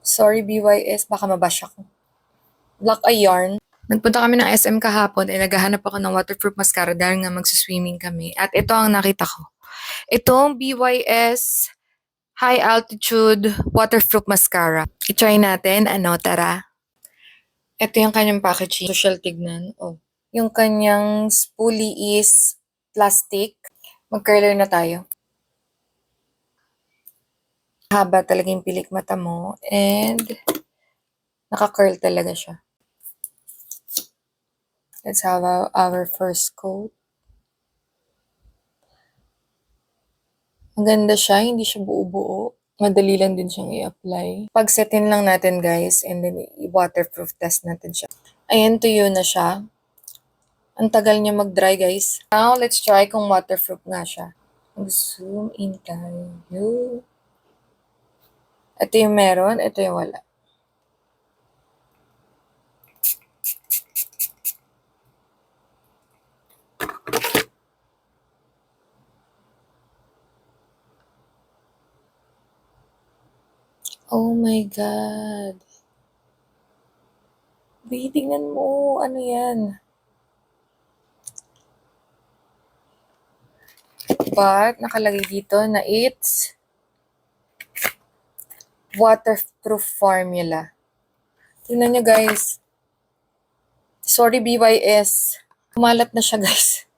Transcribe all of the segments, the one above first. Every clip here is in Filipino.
Sorry BYS, baka mabash ako. Black a yarn. Nagpunta kami ng SM kahapon ay naghahanap ako ng waterproof mascara dahil nga magsiswimming kami. At ito ang nakita ko. Itong BYS High Altitude Waterproof Mascara. I-try natin. Ano, tara. Ito yung kanyang packaging. Social tignan. Oh. Yung kanyang spoolie is plastic. Mag-curler na tayo. Haba talaga yung pilik mata mo. And naka-curl talaga siya. Let's have our first coat. Ang ganda siya, hindi siya buo-buo. Madali lang din siyang i-apply. Pag-setin lang natin guys, and then i-waterproof test natin siya. Ayan, tuyo na siya. Ang tagal niya mag-dry guys. Now, let's try kung waterproof nga siya. Mag-zoom in tayo. Ito yung meron, ito yung wala. Oh my God. Babe, tingnan mo. Ano yan? But, nakalagay dito na it's waterproof formula. Tingnan nyo guys. Sorry BYS. Kumalat na siya guys.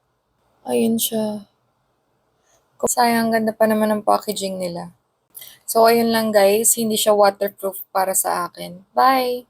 Ayun siya. Sayang, ganda pa naman ang packaging nila. So, ayun lang guys. Hindi siya waterproof para sa akin. Bye!